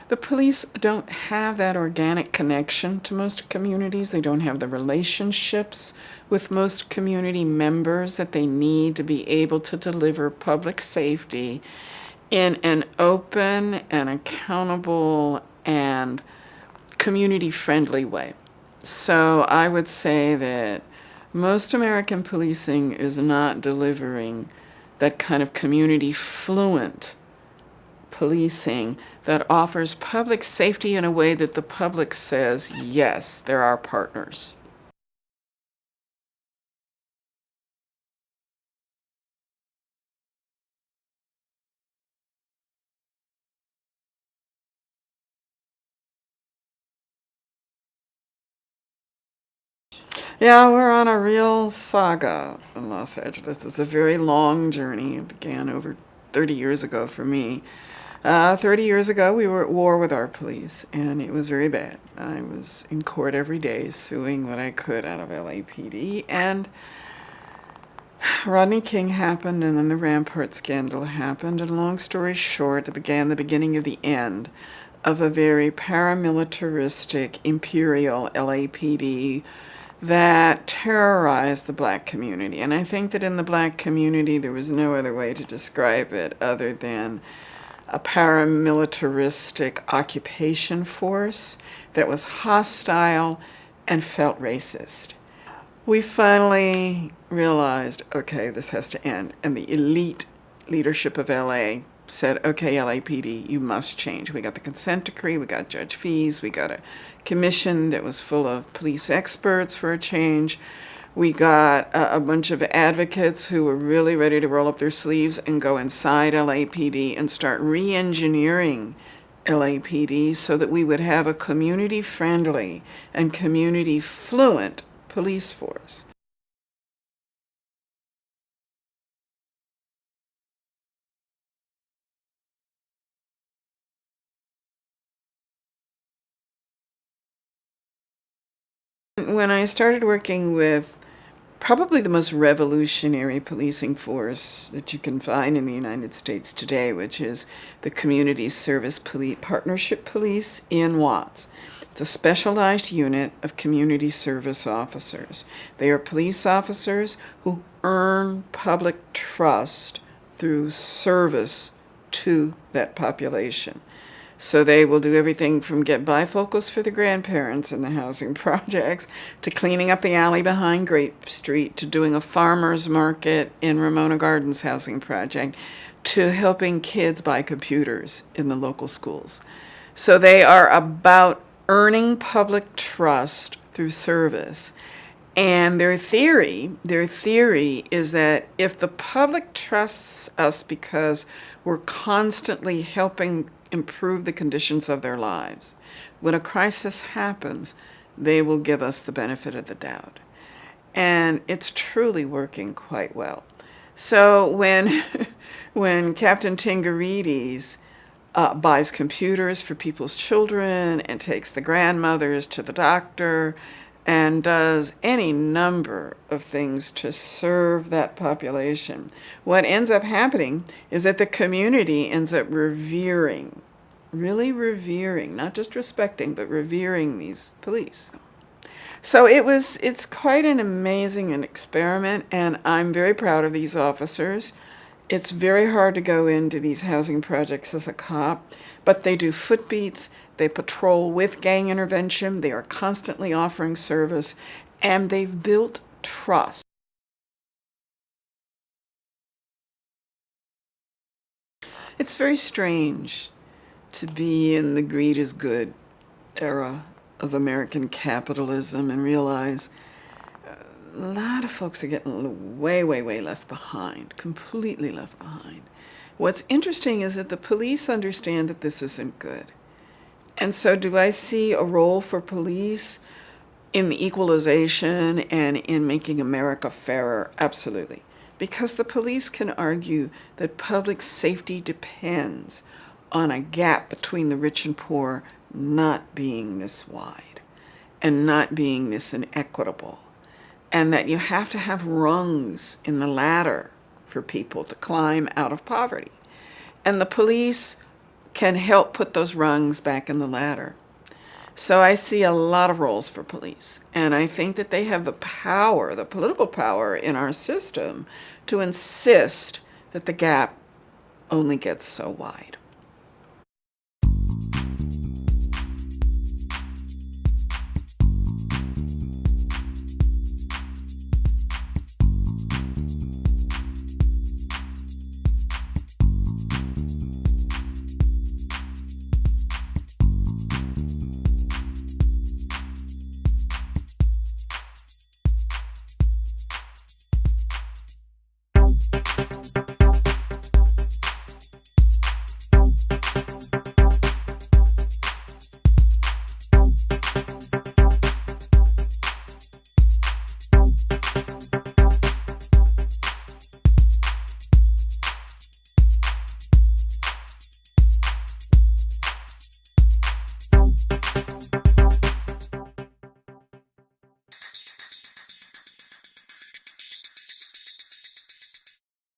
The police don't have that organic connection to most communities. They don't have the relationships with most community members that they need to be able to deliver public safety in an open and accountable and community-friendly way. So I would say that most American policing is not delivering that kind of community-fluent policing that offers public safety in a way that the public says, yes, they're our partners. Yeah, we're on a real saga in Los Angeles. It's a very long journey. It began over 30 years ago for me. 30 years ago, we were at war with our police, and it was very bad. I was in court every day suing what I could out of LAPD, and Rodney King happened, and then the Rampart scandal happened, and long story short, it began the beginning of the end of a very paramilitaristic, imperial LAPD that terrorized the black community. And I think that in the black community, there was no other way to describe it other than a paramilitaristic occupation force that was hostile and felt racist. We finally realized, okay, this has to end. And the elite leadership of LA said, okay, LAPD, you must change. We got the consent decree, we got judge fees, we got a commission that was full of police experts for a change. We got a bunch of advocates who were really ready to roll up their sleeves and go inside LAPD and start re-engineering LAPD so that we would have a community-friendly and community-fluent police force. When I started working with probably the most revolutionary policing force that you can find in the United States today, which is the Community Service Partnership Police in Watts. It's a specialized unit of community service officers. They are police officers who earn public trust through service to that population. So they will do everything from get bifocals for the grandparents in the housing projects, to cleaning up the alley behind Grape Street, to doing a farmer's market in Ramona Gardens housing project, to helping kids buy computers in the local schools. So they are about earning public trust through service. And their theory is that if the public trusts us because we're constantly helping improve the conditions of their lives, when a crisis happens, they will give us the benefit of the doubt. And it's truly working quite well. So when, when Captain Tingarides buys computers for people's children and takes the grandmothers to the doctor and does any number of things to serve that population, what ends up happening is that the community ends up revering, really revering, not just respecting, but revering these police. So it's quite an amazing experiment, and I'm very proud of these officers. It's very hard to go into these housing projects as a cop, but they do footbeats, they patrol with gang intervention, they are constantly offering service, and they've built trust. It's very strange to be in the greed is good era of American capitalism and realize a lot of folks are getting way, way, way left behind, completely left behind. What's interesting is that the police understand that this isn't good. And so do I see a role for police in the equalization and in making America fairer? Absolutely. Because the police can argue that public safety depends on a gap between the rich and poor not being this wide and not being this inequitable, and that you have to have rungs in the ladder for people to climb out of poverty. And the police can help put those rungs back in the ladder. So I see a lot of roles for police, and I think that they have the power, the political power in our system to insist that the gap only gets so wide.